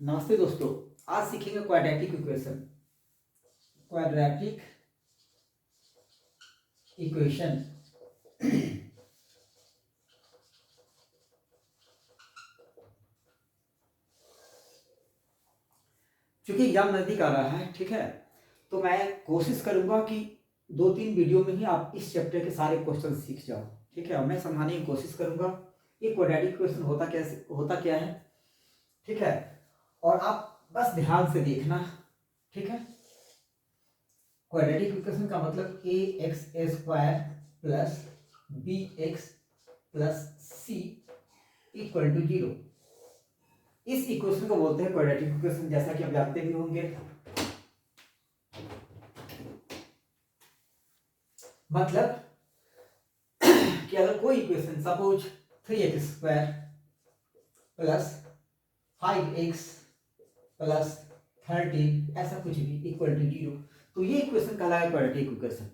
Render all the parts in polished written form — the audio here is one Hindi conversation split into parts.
नमस्ते दोस्तों। आज सीखेंगे क्वाड्रेटिक इक्वेशन। क्वाड्रेटिक इक्वेशन क्योंकि एग्जाम नजदीक आ रहा है, ठीक है, तो मैं कोशिश करूंगा कि 2-3 वीडियो में ही आप इस चैप्टर के सारे क्वेश्चन सीख जाओ। ठीक है, और मैं समझाने की कोशिश करूंगा ये क्वाड्रेटिक इक्वेशन होता क्या है। ठीक है, और आप बस ध्यान से देखना। ठीक है, क्वाड्रेटिक इक्वेशन का मतलब A X A square plus B X plus C equal to 0। इस इक्वेशन को बोलते हैं क्वाड्रेटिक इक्वेशन, जैसा कि आप जानते भी होंगे। मतलब कि अगर कोई equation suppose 3x square plus 5x plus 13 ऐसा कुछ भी इक्वल टू 0, तो ये इक्वेशन कहलाएगा quadratic equation.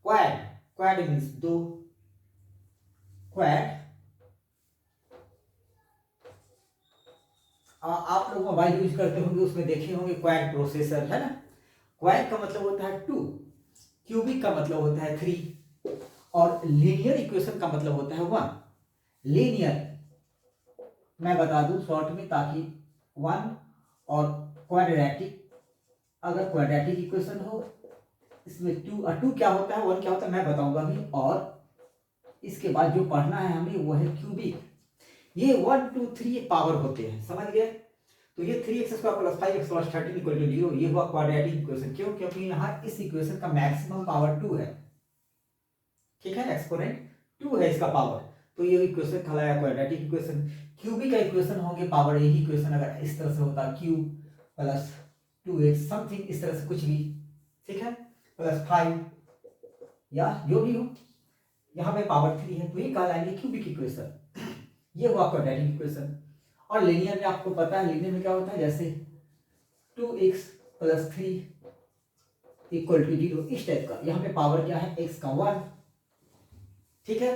Quad quad means दो। क्वाड आप लोग मोबाइल यूज करते होंगे, उसमें देखे होंगे क्वाड प्रोसेसर, है ना। क्वाड का मतलब होता है 2, क्यूबिक का मतलब होता है 3 और लीनियर इक्वेशन का मतलब होता है 1। लीनियर मैं बता दूं शॉर्ट में ताकि 1 और क्वाड्रेटिक, अगर क्वाड्रेटिक इक्वेशन हो इसमें 2 क्या होता है 1 क्या होता है मैं बताऊंगा अभी। और इसके बाद जो पढ़ना है हमें वो है क्यूबिक। ये 1 2 3 पावर होते हैं, समझ गए। तो ये 3x square plus 5x plus 13 equal to 0 ये हुआ क्वाड्रेटिक इक्वेशन। क्यों? क्योंकि यहाँ इस इक्वेशन का मैक्सिमम पावर 2 है। ठीक है, एक्सपोनेंट 2 है इसका पावर, तो ये इक्वेशन कहलाया क्वाड्रेटिक इक्वेशन। क्यूबिक का इक्वेशन होंगे पावर यही इक्वेशन अगर इस तरह से होता क्यूब प्लस 2x समथिंग इस तरह से कुछ भी, ठीक है, प्लस 5 या जो भी हो, यहाँ पे पावर 3 है तो ये कहलाएंगे क्यूबिक इक्वेशन। ये हुआ क्वाड्रेटिक इक्वेशन। और लीनियर में आपको पता है लीनियर में क्या होता है, जैसे 2x प्लस 3 इक्वल टू 0 इस टाइप का। यहाँ पे पावर क्या है x का 1। ठीक है,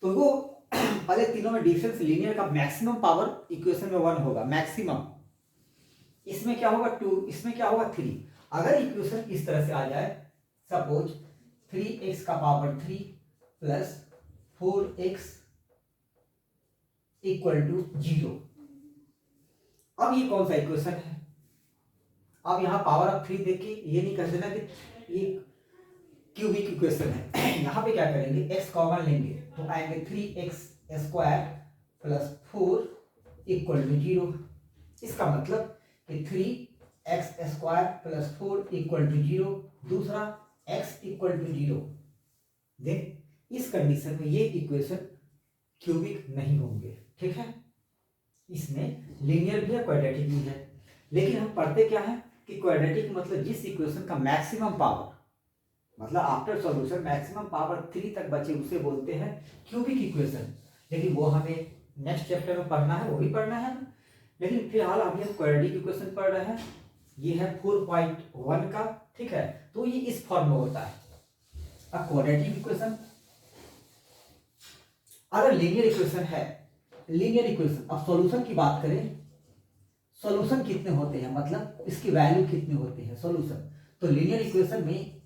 तो वो पहले तीनों में डिफरेंस, लीनियर का मैक्सिमम पावर इक्वेशन में 1 होगा मैक्सिमम, इसमें क्या होगा 2, इसमें क्या होगा 3। अगर इक्वेशन इस तरह से आ जाए सपोज 3x का power 3 plus 4x equal to 0, अब ये कौन सा इक्वेशन है। अब यहाँ पावर ऑफ 3 देख के ये नहीं कर देना कि ये क्यूबिक इक्वेशन है। यहाँ पे क्या करेंगे x कॉमन लेंगे तो आएंगे 3x square plus 4 equal to 0। इसका मतलब कि 3x square plus 4 equal to 0, दूसरा x इक्वल टू 0। देख इस कंडीशन में ये इक्वेशन क्यूबिक नहीं होंगे। ठीक है, इसमें लीनियर भी है क्वाड्रेटिक भी है, लेकिन हम पढ़ते क्या है कि क्वाड्रेटिक मतलब जिस इक्वेशन का मैक्सिमम पावर, मतलब आफ्टर सॉल्यूशन मैक्सिमम पावर 3 तक बचे उसे बोलते हैं क्यूबिक इक्वेशन। लेकिन वो हमें नेक्स्ट चैप्टर में पढ़ना है, वो भी पढ़ना है ना। लेकिन फिलहाल अभी हम क्वाड्रेटिक इक्वेशन पढ़ रहे हैं। ये है 4.1 का। ठीक है, तो ये इस फॉर्म में होता है अब क्वाड्रेटिक इक्वेशन। अगर लीनियर इक्वेशन है, लीनियर इक्वेशन, अब सॉल्यूशन की बात करें, सॉल्यूशन कितने होते हैं, मतलब इसकी वैल्यू कितने होते हैं सॉल्यूशन। तो लीनियर इक्वेशन में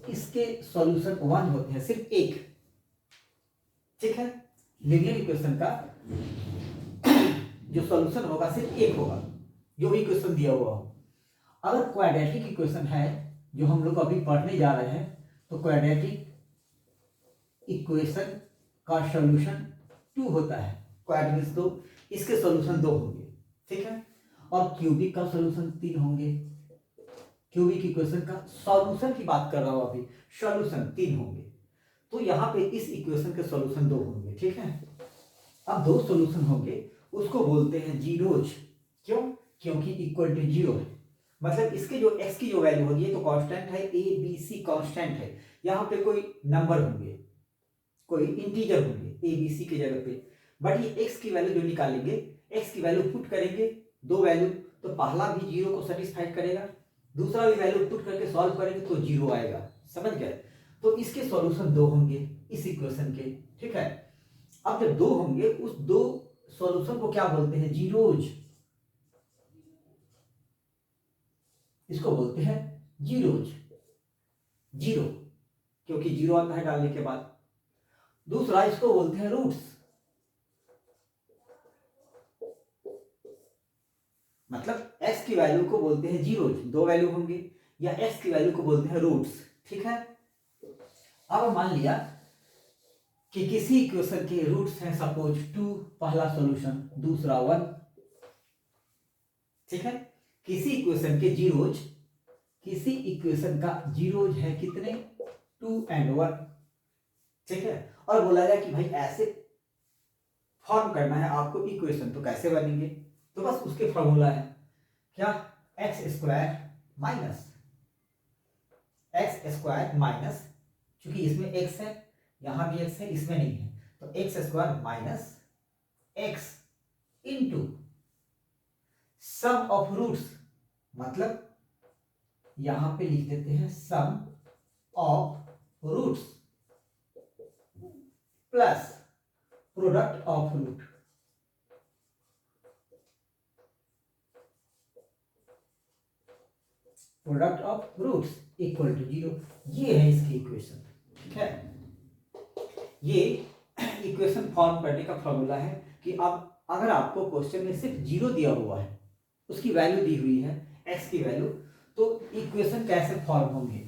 इसके सॉल्यूशन 1 होते हैं, सिर्फ एक। ठीक है, लीनियर इक्वेशन का जो सॉल्यूशन होगा सिर्फ एक होगा, जो भी इक्वेशन दिया हुआ हो। अगर क्वाड्रेटिक इक्वेशन है जो हम लोग अभी पढ़ने जा रहे हैं, तो क्वाड्रेटिक इक्वेशन का सॉल्यूशन 2 होता है। क्वाड मींस 2, इसके सॉल्यूशन 2 होंगे। ठीक है, और क्यूबिक का सॉल्यूशन 3 होंगे। क्यूबिक इक्वेशन का सॉल्यूशन की बात कर रहा हूं अभी, सॉल्यूशन 3 होंगे। तो यहाँ पे इस इक्वेशन के सॉल्यूशन 2 होंगे। ठीक है, अब 2 सॉल्यूशन होंगे उसको बोलते हैं जीरोज। क्यों? क्योंकि इक्वल टू 0 है, मतलब इसके जो x की जो वैल्यू होगी ये तो कांस्टेंट है, a b c कांस्टेंट है। यहाँ पे कोई नंबर होंगे, कोई इंटीजर होंगे a b c के जगह पे, बट ये x की वैल्यू जो निकालेंगे, x की वैल्यू पुट करेंगे 2 वैल्यू, तो पहला भी 0 को सेटिस्फाइड करेगा, दूसरा भी वैल्यू पुट करके सॉल्व करेंगे तो 0 आएगा। समझ गए? तो इसके सॉल्यूशन 2 होंगे इस इक्वेशन के। ठीक है, अब जब 2 होंगे उस 2 सॉल्यूशन को क्या बोलते हैं, जीरोज। इसको बोलते हैं जीरोज, जीरो, क्योंकि जीरो आता है डालने के बाद। दूसरा इसको बोलते हैं रूट्स, मतलब x की वैल्यू को बोलते हैं जीरोज, दो वैल्यू होंगे, या x की वैल्यू को बोलते हैं रूट्स। ठीक है, अब मान लिया कि किसी इक्वेशन के रूट्स हैं सपोज 2, पहला सॉल्यूशन, दूसरा 1। ठीक है, किसी इक्वेशन के जीरोज, किसी इक्वेशन का जीरोज है कितने, 2 और 1। ठीक है, और बोला जाए कि भाई ऐसे फॉर्म करना है आपको इक्वेशन, तो कैसे बनेंगे, तो बस उसके फॉर्मूला है क्या, एक्स स्क्वायर माइनस, चूंकि इसमें x है, यहां भी x है, इसमें नहीं है, तो X square minus x into sum of roots, मतलब यहां पे लिख देते हैं sum of roots plus product of root. Product of roots equal to 0। ये है इसकी इक्वेशन। ठीक है, ये इक्वेशन फॉर्म करने का फॉर्मूला है कि अब अगर आपको क्वेश्चन में सिर्फ 0 दिया हुआ है, उसकी वैल्यू दी हुई है x की वैल्यू, तो इक्वेशन कैसे फॉर्म होंगे,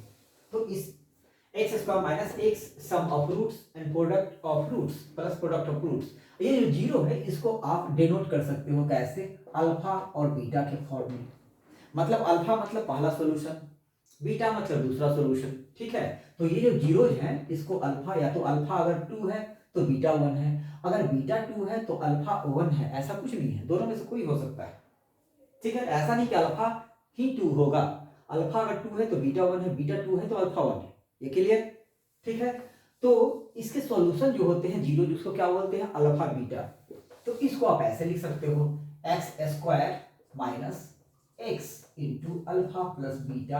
तो इस x square minus x sum of roots and product of roots plus product of roots. ये जो 0 है इसको आप डिनोट कर सकते हो कैसे, अल्फा और बीटा के फॉर्म में। मतलब अल्फा मतलब पहला सॉल्यूशन, बीटा मतलब दूसरा सॉल्यूशन। ठीक है, तो ये जो जीरोज हैं इसको अल्फा, या तो अल्फा अगर 2 है तो बीटा 1 है, अगर बीटा 2 है तो अल्फा 1 है, ऐसा कुछ नहीं है, दोनों में से कोई हो सकता है। ठीक है, ऐसा नहीं कि अल्फा ही 2 होगा, अल्फा अगर 2 है तो बीटा 1 है, बीटा 2 है तो अल्फा 1 है। ये क्लियर। ठीक है, तो इसके सॉल्यूशन जो होते हैं जीरो, जिसको क्या बोलते हैं, अल्फा बीटा। तो इसको आप ऐसे लिख सकते हो, x square minus x into alpha plus beta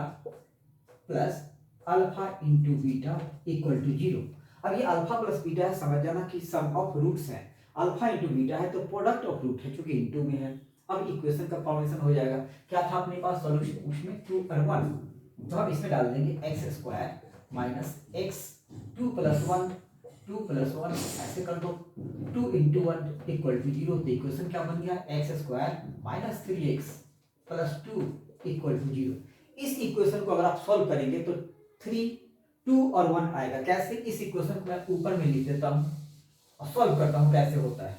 plus alpha into beta equal to 0। अब ये अल्फा प्लस बीटा है, समझ जाना कि सम ऑफ रूट्स है, अल्फा इंटू बीटा है तो प्रोडक्ट ऑफ रूट है, चूंकि इंटू में है। अब इक्वेशन का फॉर्मेशन हो जाएगा, क्या था अपने पास सॉल्यूशन, उसमें 2 और 1, तो हम इसमें डाल देंगे x square minus x 2 plus 1, 2 plus 1 ऐसे कर दो, 2 इंटू 1 इक्वल टू 0। तो इक्वेशन क्या बन गया, x square minus 3x plus 2 equal to 0। इस इक्वेशन को अगर आप सॉल्व करेंगे तो 3, 2 और 1 आएगा। कैसे, इस इक्वेशन को मैं ऊपर में लिख देता हूं और सॉल्व करता हूं कैसे होता है।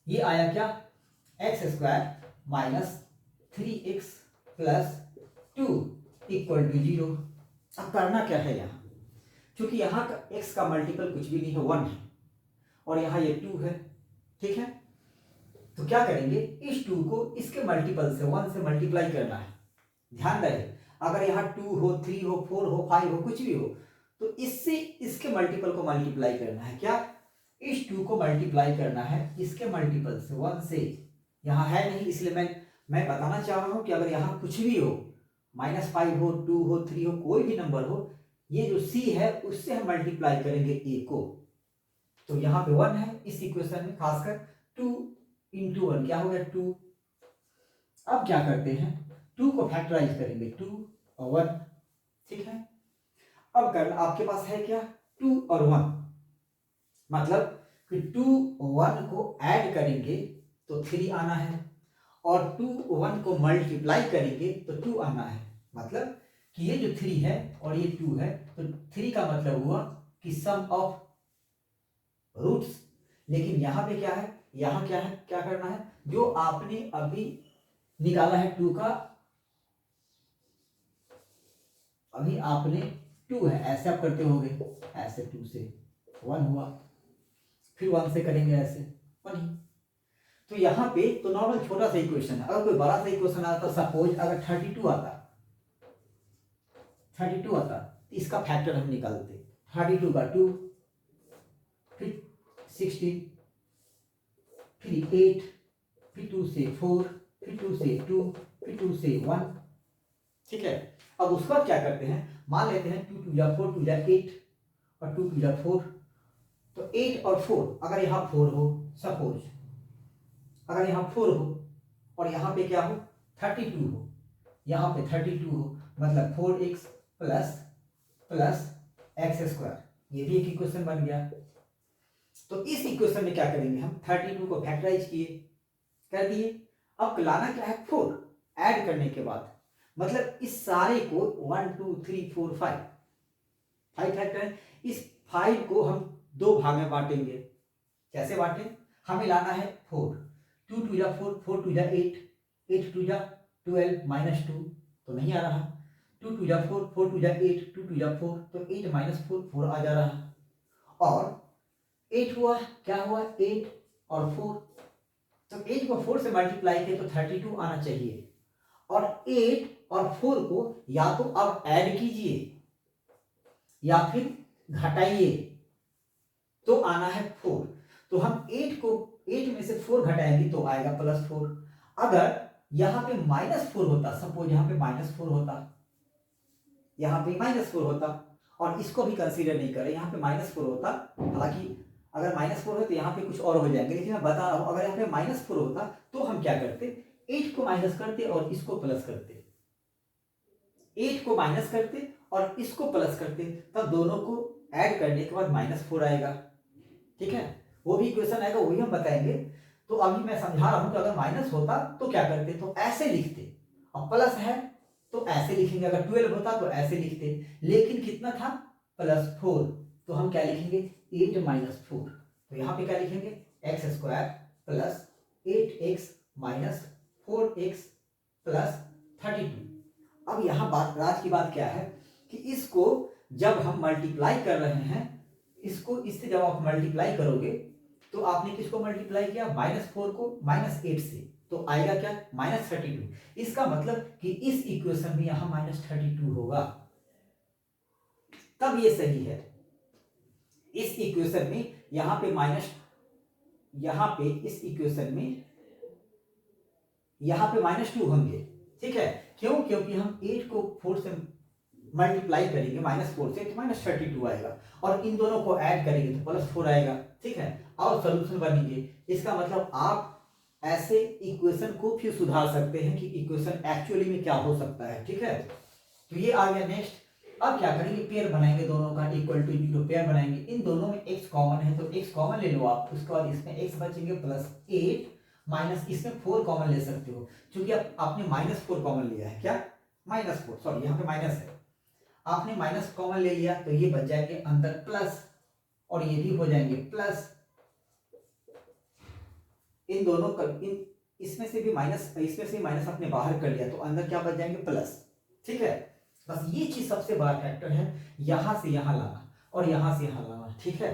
ये आया क्या, x square minus 3x plus 2 equal to 0। अब करना क्या है यहाँ, क्योंकि यहाँ का x का मल्टीपल कुछ भी नहीं है, 1 है, और यहाँ ये 2 है। ठीक है, तो क्या करेंगे, इस 2 को इसके मल्टीपल से 1 से मल्टीप्लाई करना है। ध्यान रहे, अगर यहाँ 2 हो, 3 हो, 4 हो, 5 हो, कुछ भी हो, तो इससे इसके मल्टीपल को मल्टीप्लाई करना है। क्या, इस 2 को मल्टीप्लाई करना है इसके मल्टीपल से, 1 से। यहाँ है नहीं, इसलिए मैं बताना चाह रहा हूं कि अगर यहाँ कुछ भी हो, -5 हो, 2 हो, 3 हो, कोई भी नंबर हो, ये जो c है उससे हम मल्टीप्लाई करेंगे a को। तो यहाँ पे 1 है इस इक्वेशन में, खासकर 2 इंटू 1 क्या हो गया, 2। अब क्या करते हैं, 2 को फैक्टराइज करेंगे, 2 और 1। ठीक है, अब कर आपके पास है क्या, 2 और 1, मतलब कि 2 1 को ऐड करेंगे तो 3 आना है, और 2 1 को मल्टीप्लाई करेंगे तो 2 आना है। मतलब कि ये जो 3 है और ये 2 है, तो 3 का मतलब हुआ कि सम ऑफ रूट्स। लेकिन यहाँ पे क्या है, यहाँ क्या है, क्या करना है, जो आपने अभी निकाला है 2 का, अभी आपने 2 है ऐसे आप करते होगे, ऐसे 2 से 1 हुआ, फिर 1 से करेंगे ऐसे 1 ही। तो यहाँ पे तो नॉर्मल छोटा सा इक्वेशन है। अगर कोई बड़ा सा इक्वेशन आता, सपोज अगर 32 आता, तो इसका फैक्टर हम निकालते, 32 का 2, फिर 16, फिर 8, फिर 2 से 4, फिर 2 से 2, फिर 2 से 1। ठीक है, अब उसके बाद क्या करते हैं, मान लेते हैं 2 2 जा 4, 2 जा 8 और 2 2 जा 4, तो 8 और 4, अगर यहाँ 4 हो, सपोज अगर यहाँ 4 हो और यहाँ पे क्या हो 32 हो, यहाँ पे 32 हो, मतलब 4x प्लस एक्स स्क्वायर, ये भी एक इक्वेशन बन गया। तो इस इक्वेशन में क्या करेंगे हम, 32 को फैक्टराइज किए, कर दिए। अब लाना क्या है, 4 ऐड करने के बाद, मतलब इस सारे को 1 2 3 4 5 फैक्टर है। इस 5 को हम दो भाग में बांटेंगे। कैसे बांटें, हमें लाना है 4, 2 2 जा 4, 4 2 जा 8, 8 2 जा 12 माइनस 2 तो नहीं आ रहा, 2 2 जा 4, 4 2 जा 8, 2 2 जा 4 तो 8 माइनस 4 4 आ जा रहा। और 8 हुआ, क्या हुआ, 8 और 4, तो 8 को 4 से मल्टीप्लाई किए तो 32 आना चाहिए। और 8 और 4 को या तो अब ऐड कीजिए या फिर घटाइए तो आना है 4। तो हम 8 में से 4 घटाएंगे तो आएगा +4। अगर यहां पे -4 होता, सपोज यहां पे -4 होता, यहां पे -4 होता, और इसको भी कंसीडर नहीं करें, यहां पे -4 होता, हालांकि अगर -4 हो तो यहाँ पे कुछ और हो जाएंगे, लेकिन मैं बता रहा हूं अगर यहाँ पे -4 होता तो हम क्या करते, 8 को माइनस करते और इसको प्लस करते, 8 को माइनस करते और इसको प्लस करते, तब दोनों को ऐड करने के बाद -4 आएगा। ठीक है, वो भी इक्वेशन आएगा, वही हम बताएंगे। तो अभी मैं समझा रहा हूं कि अगर माइनस होता तो क्या करते, तो ऐसे लिखते, अब प्लस है तो ऐसे लिखेंगे, अगर 12 होता तो ऐसे लिखते, लेकिन कितना था, +4, तो हम क्या लिखेंगे, 8 - 4, तो यहाँ पे क्या लिखेंगे, x square plus 8x minus 4x plus 32। अब यहाँ बात, राज की बात क्या है कि इसको जब हम मल्टीप्लाई कर रहे हैं, इसको इससे जब आप मल्टीप्लाई करोगे तो आपने किसको मल्टीप्लाई किया, -4 को -8 से, तो आएगा क्या, -32। इसका मतलब कि इस इक्वेशन में यहां -32 होगा, तब ये सही है। इस इक्वेशन में यहां पे इस इक्वेशन में यहां पे -2 होंगे। ठीक है, क्यों, क्योंकि हम 8 को 4 से मल्टीप्लाई करेंगे, -4 से, तो -32 आएगा, और इन दोनों को ऐड करेंगे तो +4 आएगा। ठीक है, और सोल्यूशन बनेंगे। इसका मतलब आप ऐसे इक्वेशन को फिर सुधार सकते हैं कि इक्वेशन एक्चुअली में क्या हो सकता है। ठीक है, तो ये आ गया। नेक्स्ट, अब क्या करेंगे, पेयर बनाएंगे, दोनों का इक्वल टू 0 पेयर बनाएंगे। इन दोनों में x कॉमन है तो x कॉमन ले लो आप, उसके बाद इसमें x बचेंगे +8 माइनस इसमें 4 कॉमन ले सकते हो, क्योंकि आपने -4 कॉमन लिया है, क्या, -4, सॉरी यहाँ पे माइनस है, आपने माइनस कॉमन ले लिया तो ये बच जाएंगे अंदर प्लस, और ये भी हो जाएंगे प्लस, इन दोनों का इसमें से भी माइनस, इसमें से माइनस आपने बाहर कर लिया तो अंदर क्या बच जाएंगे, प्लस। ठीक है, बस ये चीज सबसे बड़ा फैक्टर है, यहां से यहां लाना और यहां से यहां लाना। ठीक है,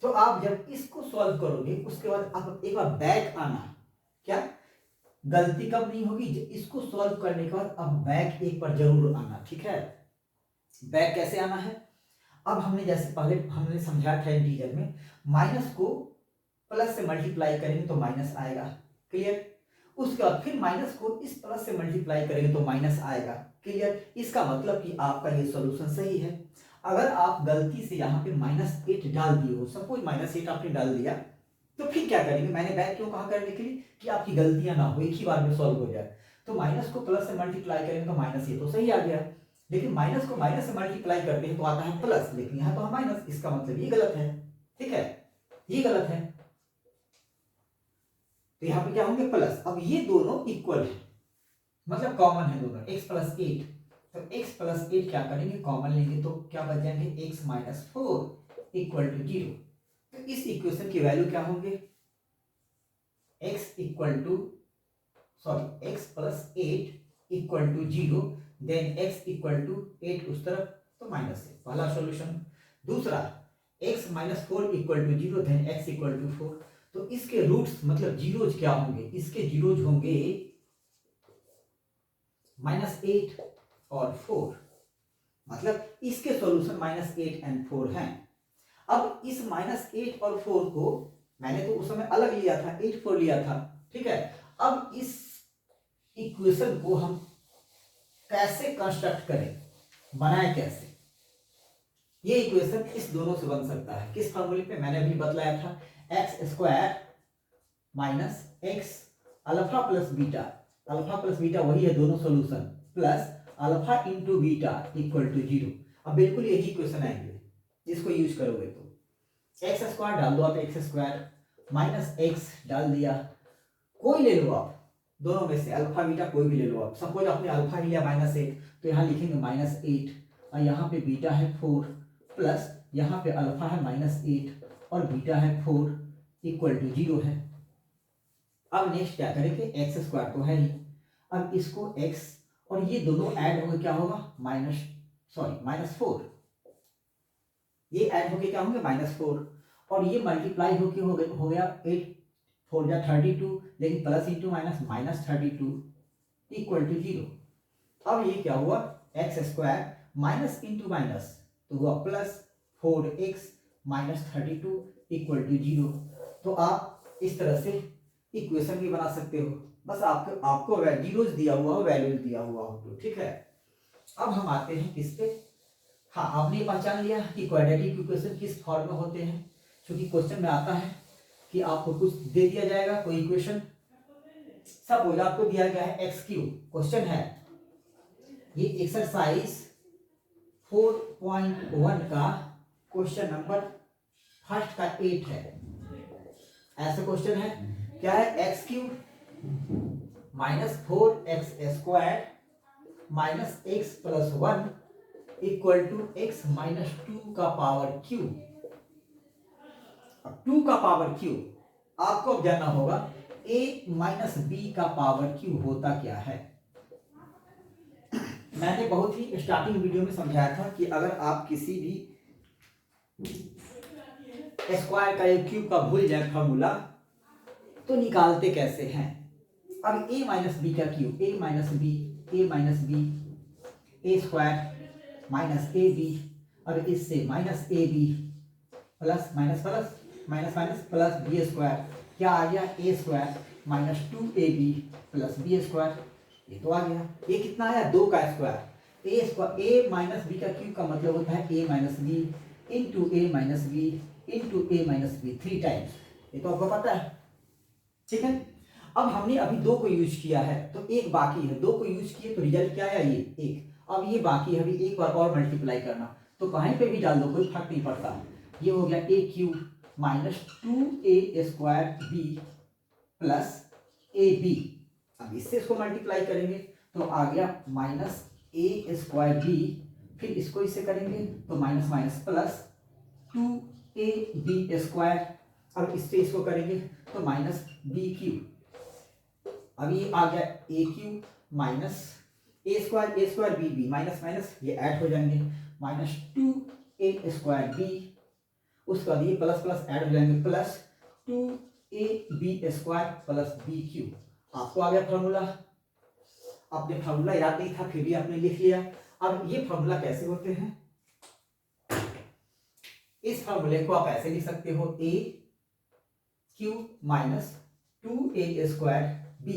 तो आप जब इसको सॉल्व करोगे उसके बाद आप एक बार बैक आना, क्या गलती कब नहीं होगी, इसको सॉल्व करने के बाद अब बैक एक बार जरूर आना। ठीक है, बैक कैसे आना है, अब हमने जैसे पहले हमने समझाया था इंटीजर में, माइनस को प्लस से मल्टीप्लाई करेंगे तो माइनस आएगा, क्लियर। उसके बाद फिर माइनस को इस प्लस से मल्टीप्लाई करेंगे तो माइनस आएगा, क्लियर। इसका मतलब कि आपका ये सॉल्यूशन सही है। अगर आप गलती से यहाँ पे -8 डाल दिए हो, सपोज -8 आपने डाल दिया, तो फिर क्या करेंगे, मैंने बैक क्यों कहा करने के लिए, कि आपकी गलतियां ना हो, एक ही बार में सॉल्व हो जाए। तो माइनस को प्लस से मल्टीप्लाई करेंगे तो माइनस, ये तो सही आ गया, लेकिन माइनस को माइनस से मल्टीप्लाई करते हैं तो आता है प्लस, लेकिन यहाँ तो हम माइनस, इसका मतलब ये गलत है। ठीक है, ये गलत है, तो यहाँ पे क्या होंगे, प्लस। अब ये दोनों इक्वल है, मतलब कॉमन है दोनों, x + 8, तो x + 8 क्या करेंगे, कॉमन लेंगे तो क्या बच जाएंगे, x - 4 = 0। तो इस इक्वेशन की वैल्यू क्या होंगे, x + 8 = 0, देन x = 8 उस तरफ, तो माइनस है, पहला सॉल्यूशन। दूसरा, x - 4 = 0, देन x = 4, तो इसके रूट्स मतलब जीरोज क्या होंगे, इसके जीरोज होंगे -8 और 4, मतलब इसके सॉल्यूशन -8 और 4 हैं। अब इस -8 और 4 को मैंने तो उस समय अलग लिया था, 8 4 लिया था। ठीक है, अब इस इक्वेशन को हम कैसे कंस्ट्रक्ट करें, बनाए कैसे, ये इक्वेशन इस दोनों से बन सकता है, किस फॉर्मूले पे, मैंने अभी बतलाया था, x² - x alpha plus beta, alpha plus beta वही है दोनों solution, plus alpha into beta equal to 0। अब बिल्कुल यही क्वेश्चन आएंगे जिसको यूज करोगे तो एक्स स्क्वायर डाल दो आप, एक्स स्क्वायर माइनस एक्स डाल दिया, कोई ले लो आप दोनों में से, अल्फा बीटा कोई भी ले लो आप। सपोज आपने अल्फा लिया -8 तो यहाँ लिखेंगे -8 और यहाँ पे बीटा है 4 प्लस यहाँ पे अल्फा है -8 और बीटा है 4 इक्वल टू 0 है। अब नेक्स्ट क्या करेंगे, एक्स स्क्वायर तो है ही, अब इसको x और ये दोनों ऐड होकर क्या होगा -4, ये ऐड होके क्या होंगे -4 और ये मल्टीप्लाई होके हो गया 8 4 जा 32, लेकिन plus into minus -32 equal to 0। अब ये क्या हुआ, x square minus into minus तो हुआ plus 4x minus 32 equal to 0। तो आप इस तरह से इक्वेशन भी बना सकते हो, बस आपको जीरोस दिया हुआ हो, वैल्यूज दिया हुआ हो तो ठीक है। अब हम आते हैं किस पे, हाँ आपने पहचान लिया कि क्वाड्रेटिक इक्वेशन किस फॉर्म में होते हैं, क्योंकि क्वेश्चन में आता है कि आपको कुछ दे दिया जाएगा कोई इक्वेशन, सपोज आपको दिया गया है एक्स क्यूब, क्वेश्चन है ये एक्सरसाइज 4.1 का क्वेश्चन नंबर फर्स्ट का 8 है। ऐसा क्वेश्चन है, क्या है, x cube -4x² minus x plus 1 equal to x minus 2 का पावर क्यूब। अब 2 का पावर क्यूब आपको अब जानना होगा a माइनस बी का पावर क्यूब होता क्या है। मैंने बहुत ही स्टार्टिंग वीडियो में समझाया था कि अगर आप किसी भी स्क्वायर का या क्यूब का भूल जाए फॉर्मूला तो निकालते कैसे हैं। अब a माइनस बी का cube, a minus B A square minus A B, अब इससे minus A B plus minus plus minus minus plus B square, क्या आ गया, A square minus 2ab plus B square, ये तो आ गया। ये कितना आया, 2 का square, A square, A minus B का क्यूब का मतलब होता है A minus B into A minus B into A minus B 3 times, ये तो आपको पता है, ठीक है। अब हमने अभी 2 को यूज किया है तो एक बाकी है, 2 को यूज किए तो रिजल्ट क्या आया, ये 1। अब ये बाकी है, अभी एक बार और मल्टीप्लाई करना, तो कहीं पे भी डाल दो कोई फर्क नहीं पड़ता। ये हो गया a cube minus 2a² b plus A B. अब इससे इसको मल्टीप्लाई करेंगे तो आ गया -a² b, फिर इसको इससे करेंगे तो माइनस माइनस प्लस 2ab², अब इससे इसको करेंगे तो माइनस बी क्यूब। अब ये आ गया A cube minus a² b minus minus ये ऐड हो जाएंगे माइनस 2a² b, उसके बाद ये प्लस प्लस ऐड हो जाएंगे plus 2ab² plus b cube. आपको आ गया फॉर्मूला, आपने फॉर्मूला याद नहीं था फिर भी आपने लिख लिया। अब ये फॉर्मूला कैसे होते हैं, इस फॉर्मूले को आप ऐसे लिख सकते हो, a cube minus 2a² b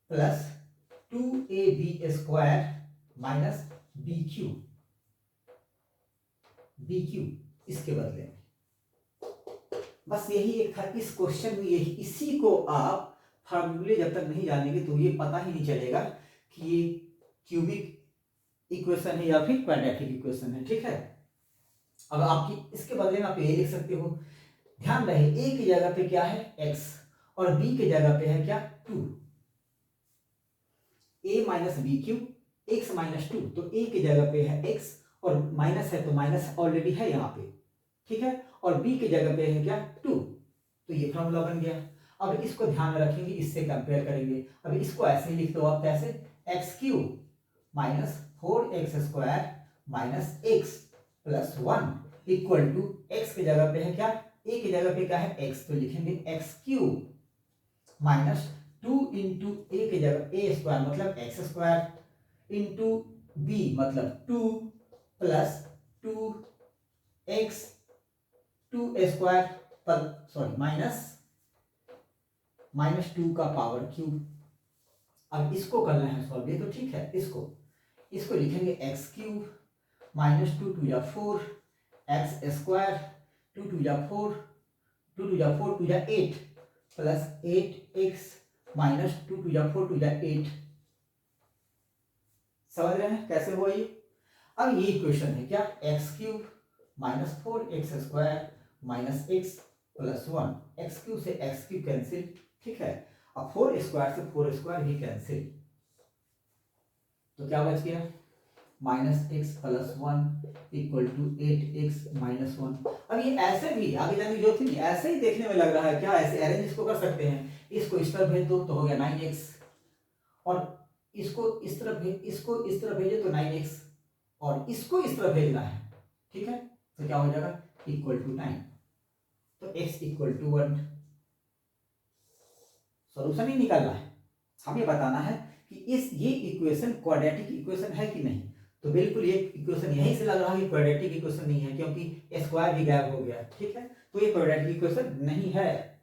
plus 2ab² minus b cube, इसके बदले में बस यही एक था इस क्वेश्चन में, यही इसी को आप फार्मूले जब तक नहीं जानेंगे तो ये पता ही नहीं चलेगा कि ये क्यूबिक इक्वेशन है या फिर क्वाड्रेटिक इक्वेशन है, ठीक है। अब आपकी इसके बदले में आप ये लिख सकते हो, ध्यान रहे a की जगह पे क्या है x और b की जगह पे है क्या 2, a minus B cube x minus 2, तो a की जगह पे है x और माइनस है तो माइनस ऑलरेडी है यहाँ पे, ठीक है, और b की जगह पे है क्या 2, तो ये फॉर्मूला बन गया। अब इसको ध्यान में रखेंगे, इससे कंपेयर करेंगे। अब इसको ऐसे लिख दो आप, कैसे, x cube minus 4x² minus x plus 1 equal to x की जगह पे है क्या, a की जगह पे क्या है x, तो लिखेंगे एक्स क्यूब माइनस 2 इंटू ए की जगह a² मतलब x² इंटू b मतलब 2 प्लस 2x 2² पर सॉरी माइनस 2 का पावर क्यूब। अब इसको करना है सॉल्व, ये तो ठीक है, इसको लिखेंगे एक्स क्यूब माइनस 2 2 या 4 x² 2 2 या 4 2 2 या 4 2 या 8 प्लस 8x माइनस 2 2 या 4 2 या 8 समझ रहे हैं कैसे हुआ ये? अब ये इक्वेशन है क्या, x cube minus 4x² minus x plus 1, x cube से एक्स क्यूब कैंसिल, ठीक है, अब 4 स्क्वायर से 4 स्क्वायर भी कैंसिल, तो क्या बच गया, minus x plus 1 equal to 8x minus 1। अब ये ऐसे भी आगे जाने की जरूरत नहीं, ऐसे ही देखने में लग रहा है क्या, ऐसे अरेंज इसको कर सकते हैं, इसको इस तरफ भेज दो तो हो गया 9x, और इसको इस तरफ इसको इस तरफ भेजे तो 9x, और इसको इस तरफ भेजना है, ठीक है, तो क्या हो जाएगा, इक्वल टू 9, तो x इक्वल टू 1। सॉल्यूशन ही निकालना है, हमें बताना है कि ये इक्वेशन क्वाड्रेटिक इक्वेशन है कि नहीं, तो बिल्कुल ये इक्वेशन यहीं से लग रहा है कि क्वाड्रेटिक इक्वेशन नहीं है, क्योंकि स्क्वायर भी गायब हो गया, ठीक है, तो ये क्वाड्रेटिक इक्वेशन नहीं है।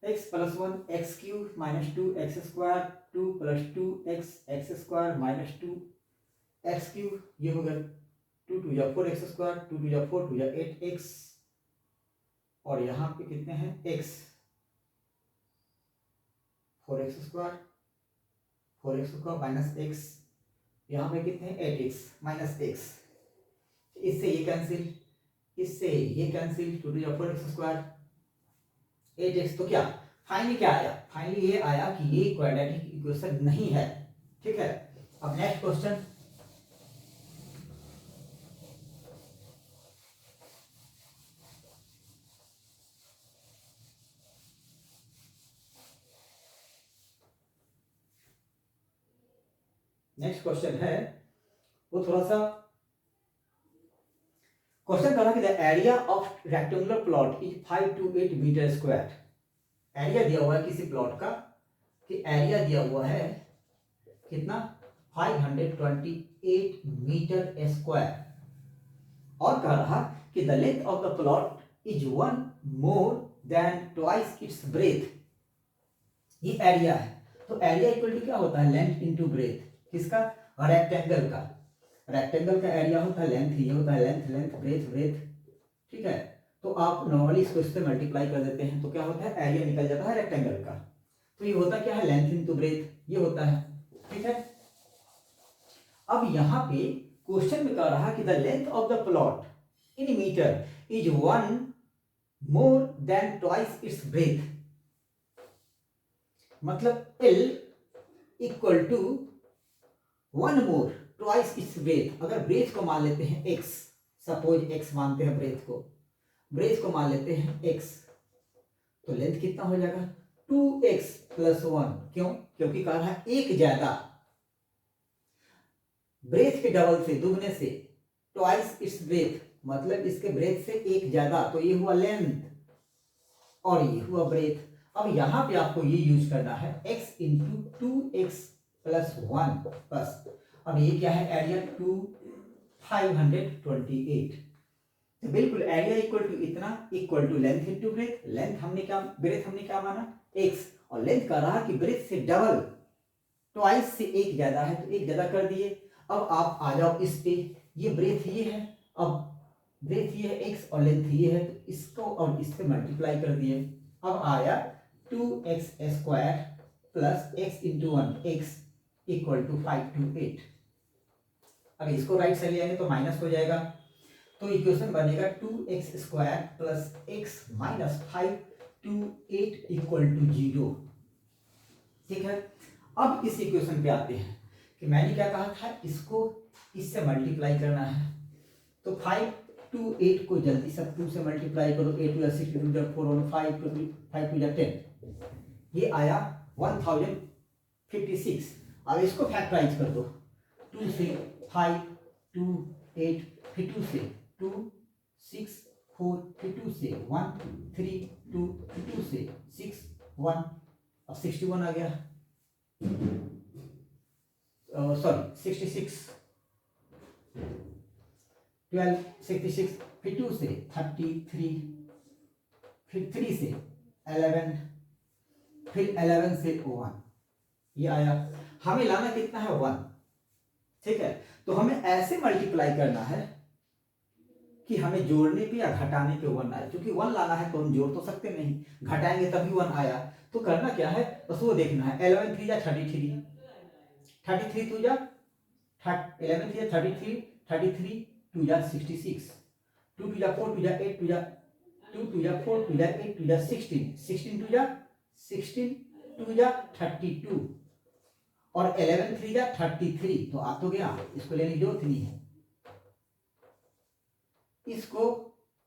x plus 1 x cube minus 2x² 2 plus 2x x² minus 2 x cube, ये हो गया 2 2 या 4x², 2 2 या 4 2 या 8x, और यहाँ पे कितने हैं x, 4x² माइनस x, यहाँ पे कितने हैं 8x माइनस x, इससे ये कैंसिल, इससे ये कैंसिल, 2 2 या 4x², 8x, तो क्या फाइनली क्या आया, फाइनली ये आया कि ये क्वाड्रेटिक इक्वेशन नहीं है, ठीक है। अब नेक्स्ट क्वेश्चन, नेक्स्ट क्वेश्चन है वो थोड़ा सा, क्वेश्चन कहा कि the area of rectangular plot is 5 to 8 metre square. Area दिया हुआ है किसी प्लॉट का, कि एरिया दिया हुआ है कितना, 528 मीटर स्क्वायर, और कह रहा कि the length of the plot is 1 more than twice its breath. ये एरिया है, तो एरिया इक्वल टू क्या होता है, लेंथ इनटू ब्रेथ, किसका, रेक्टेंगल का, रेक्टेंगल का एरिया होता है लेंथ, ये होता है लेंथ, लेंथ ब्रेथ ब्रेथ, ठीक है, तो आप नॉर्मली इसको इससे मल्टीप्लाई कर देते हैं तो क्या होता है, एरिया निकल जाता है रेक्टेंगल का, तो ये होता क्या है, लेंथ इनटू ब्रेथ, ये होता है, ठीक है। अब यहाँ पे क्वेश्चन में कह रहा कि the length of the plot in metre is 1 more than twice its breadth, मतलब L equal to 1 more twice its breadth, अगर ब्रेथ को मान लेते हैं x, सपोज x मानते हैं ब्रेथ को मान लेते हैं x, तो लेंथ कितना हो जाएगा 2x प्लस 1, क्यों, क्योंकि कह रहा है एक ज्यादा, ब्रेथ के डबल से, दुगने से, ट्वाइस इट्स ब्रेथ मतलब इसके ब्रेथ से एक ज्यादा, तो ये हुआ लेंथ और ये हुआ ब्रेथ। अब यहां पे आपको ये यूज करना है x इंटू 2x प्लस 1 बस। अब ये क्या है, एरिया 528, तो बिल्कुल एरिया इक्वल टू इतना, equal to length into breadth, length हमने क्या, ब्रेथ हमने क्या माना x, और लेंथ का रहा कि ब्रेथ से डबल, ट्वाइस से एक ज्यादा है तो एक ज्यादा कर दिए। अब आप आ जाओ इस पे, ये ब्रेथ ये है, अब ब्रेथ ये है x और लेंथ ये है, तो इसको और इससे मल्टीप्लाई कर दिए, अब आया 2x² plus x into 1 x equal to 528। अब इसको राइट साइड ले आएंगे तो माइनस हो जाएगा, तो इक्वेशन बनेगा 2x² plus x minus 528 equal to 0, ठीक है। अब इस इक्वेशन पे आते हैं कि मैंने क्या कहा था, इसको इससे मल्टीप्लाई करना है, तो 5 2 8 को जल्दी सब 2 से मल्टीप्लाई करो, 8 या 6 2 4 1 5 2 या 10, ये आया 1056। अब इसको फैक्टराइज कर दो, 2 से 5 2 8 फिर 2 से 2 6 4 फिर 2 से 1 3 2 फिर 2 से 6 1, अब 61 आ गया, सॉरी 66 12 66, फिर 2 से 33, फिर 3 से 11, फिर 11 से 1, ये आया, हमें लाना कितना है 1, ठीक है। तो हमें ऐसे मल्टीप्लाई करना है कि हमें जोड़ने पे या घटाने पे 1 आए, क्योंकि 1 लाना है तो हम जोड़ तो सकते नहीं, घटाएंगे तभी 1 आया। तो करना क्या है, बस वो देखना है। 11 3 जा 33, 33 2 जा 11 3 जा 33, 33 2 जा 66, 2 2 जा 4 2 जा 8 2 जा 2 2 जा 4 2 जा 8 2 जा 16, 16 2 जा 16 2 जा 32 और 11 3 जा 33। तो आ तो गया, इसको लेने की जरूरत नहीं है। इसको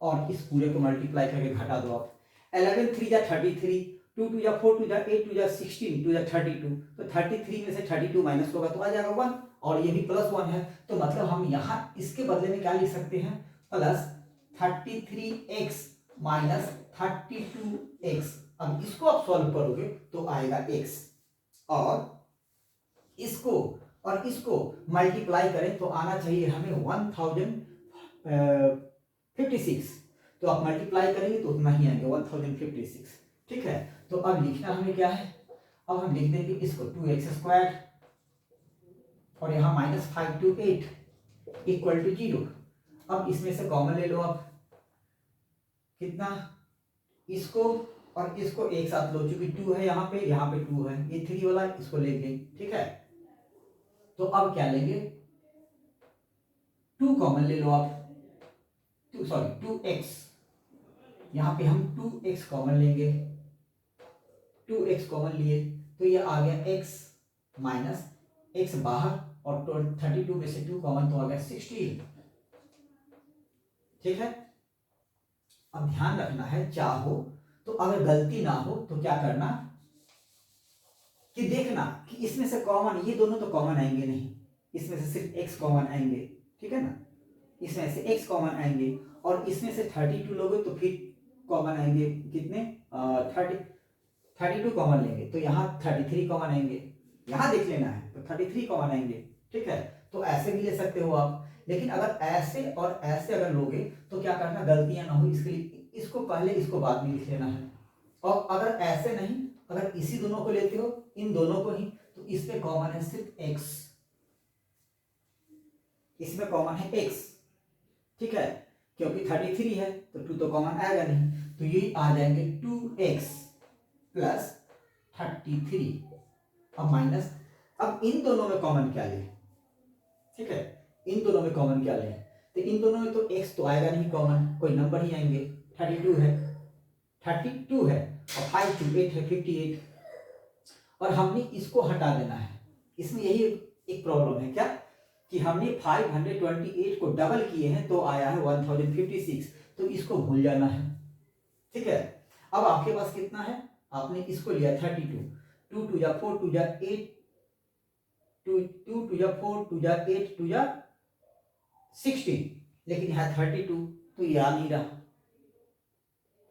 और इस पूरे को मल्टीप्लाई करके घटा दो आप। 11 3 जा 33, 2 2 जा 4 2 जा 8 2 जा 16 2 जा 32, तो 33 में से 32 माइनस होगा तो आ जाएगा 1, और ये भी प्लस 1 है। तो मतलब हम यहाँ इसके बदले में क्या लिख सकते हैं, प्लस 33x माइनस 32x। अब इसको आप सॉल्व करोगे तो आएगा x, और इसको मल्टीप्लाई करें तो आना चाहिए हमें 1056। तो आप मल्टीप्लाई करेंगे तो उतना ही आएंगे 1056। ठीक है, तो अब लिखना हमें क्या है, अब हम लिख देंगे इसको 2x² और यहाँ -5 to 8 इक्वल टू 0। अब इसमें से कॉमन ले लो आप, कितना, इसको और इसको एक साथ लो, चूंकि 2 है यहाँ पे 2 है, ये 3 वाला इसको लेंगे। ठीक है, तो अब क्या लेंगे, 2 कॉमन ले लो आप, 2x, यहाँ पे हम 2x कॉमन लेंगे, 2x कॉमन लिए तो ये आ गया x माइनस x बाहर, और 32 में से 2 कॉमन तो आ गया 16। ठीक है, अब ध्यान रखना है, चाहो तो अगर गलती ना हो तो क्या करना कि देखना कि इसमें से कॉमन, ये दोनों तो कॉमन आएंगे नहीं, इसमें से सिर्फ x कॉमन आएंगे। ठीक है ना, इसमें से x कॉमन आएंगे, और इसमें से 32 लोगे तो फिर कॉमन आएंगे कितने, 32 कॉमन लेंगे तो यहाँ 33 कॉमन आएंगे, यहाँ देख लेना है तो 33 कॉमन आएंगे। ठीक है, तो ऐसे भी ले सकते हो आप, लेकिन अगर ऐसे और ऐसे अगर लोगे तो क्या करना, गलतियां ना हो इसके लिए इसको पहले इसको बाद में लिख लेना है। और अगर ऐसे नहीं, अगर इसी दोनों को लेते हो, इन दोनों को ही, तो इसमें कॉमन है सिर्फ x, इसमें कॉमन है x। ठीक है, क्योंकि 33 है तो 2 तो कॉमन आएगा नहीं, तो ये आ जाएंगे 2x प्लस 33। अब माइनस, अब इन दोनों में कॉमन क्या ले, ठीक है, इन दोनों में कॉमन क्या ले, तो इन दोनों में तो x तो आएगा नहीं कॉमन, कोई नंबर ही आएंगे, 32 है और 5 to 8 है 58, और हमने इसको हटा देना है। इसमें यही एक प्रॉब्लम है क्या, कि हमने 528 को डबल किए हैं तो आया है 1056, तो इसको भूल जाना है। ठीक है, अब आपके पास कितना है, आपने इसको लिया 32, 2 2 जा 4 2 जा 8, 2 2 जा 4 2 जा 8 2 जा 16, लेकिन यहाँ 32 तो ये आ नहीं रहा,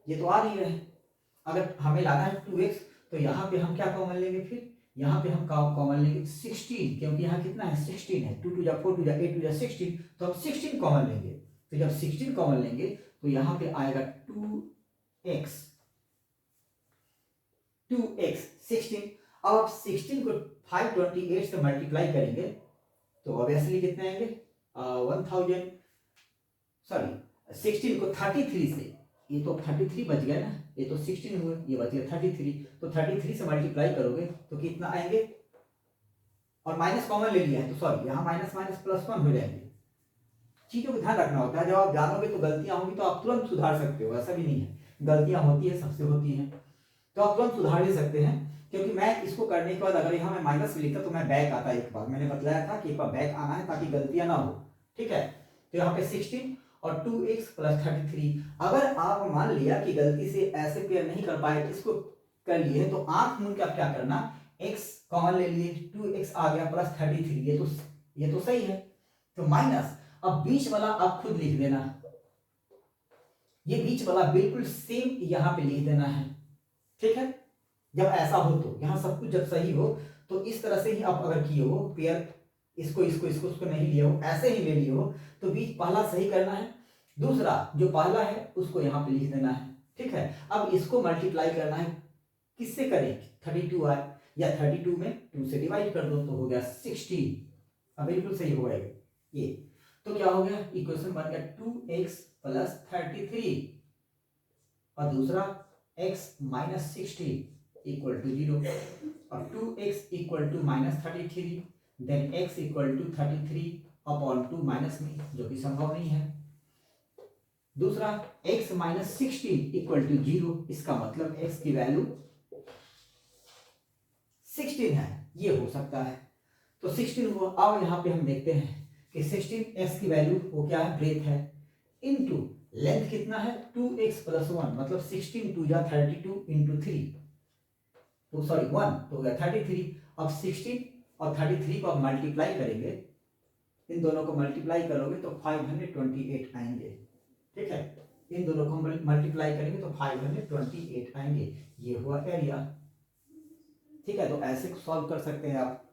ये तो आ नहीं रहे। अगर हमें लाना है 2x तो यहाँ पे हम क्या कॉमन लेंगे, फिर यहाँ पे हम कॉमन लेंगे 16, क्योंकि यहाँ कितना है 16 है, 2 2 जा 4 2 जा 8 2 जा 16, तो हम 16 कॉमन लेंगे। तो जब 16 कॉमन लेंगे तो यहाँ पे आएगा 2x 16। अब आप 16 को 528 से मल्टीप्लाई करेंगे तो ऑब्वियसली कितने आएंगे, 16 को 33 से, ये तो 33 बच गया ना, ये तो 16 हुए, ये बच गया 33, तो 33 से मल्टीप्लाई करोगे तो कितना आएंगे, और माइनस कॉमन ले लिया है तो सॉरी यहाँ माइनस माइनस प्लस 1 हो जाएंगे। चीजों को ध्यान रखना होता है, जब आप जानोगे तो गलतियां होंगी तो आप तुरंत सुधार सकते हो, ऐसा भी नहीं है, गलतियां होती है, सबसे होती हैं, तो आप तुरंत सुधार भी सकते हैं। क्योंकि मैं इसको करने के बाद अगर यहाँ मैं माइनस भी लिखता तो मैं बैक आता, एक बार मैंने बताया था कि एक बार बैक आना है ताकि गलतियां ना हो। ठीक है, तो यहाँ पे 16 और 2x प्लस 33, अगर आप मान लिया कि गलती से ऐसे पेयर नहीं कर पाए, इसको कर लिए तो आंख मूंद के आप क्या करना, x कॉमन ले लिए, 2x आ गया प्लस 33, ये तो सही है, तो माइनस, अब बीच वाला आप खुद लिख देना, ये बीच वाला बिल्कुल सेम यहाँ पे लिख देना है। ठीक है, जब ऐसा हो तो यहाँ सब कुछ जब सही हो तो इस तरह से ही आप अगर किए हो पेयर, इसको नहीं लिए हो, ऐसे ही ले लिए हो, तो बीच पहला सही करना है, दूसरा जो पहला है उसको यहाँ पे लिख देना है। ठीक है, अब इसको मल्टीप्लाई करना है, किससे करें, 32 आए या 32 में 2 से डिवाइड कर दो तो हो गया 16। अब बिल्कुल सही हो गया ये, तो क्या हो गया, इक्वेशन बन गया 2x प्लस 33 और दूसरा x माइनस 60 इक्वल टू 0 और 2x equal to minus 33 then x equal to 33 upon 2 minus में, जो कि संभव नहीं है। दूसरा x माइनस 16 इक्वल टू 0, इसका मतलब x की वैल्यू 16 है, ये हो सकता है। तो 16 हुआ। अब यहाँ पे हम देखते हैं कि 16 x की वैल्यू वो क्या है, ब्रेथ है, इनटू लेंथ कितना है 2x प्लस 1, मतलब 16 टू या 32 इंटू 3, तो सॉरी 1 तो हो गया 33। अब 16 और 33 को आप मल्टीप्लाई करेंगे, इन दोनों को मल्टीप्लाई करोगे तो 528 आएंगे। ठीक है, इन दोनों को मल्टीप्लाई करेंगे तो 528 आएंगे। ये हुआ एरिया। ठीक है, तो ऐसे सॉल्व कर सकते हैं आप।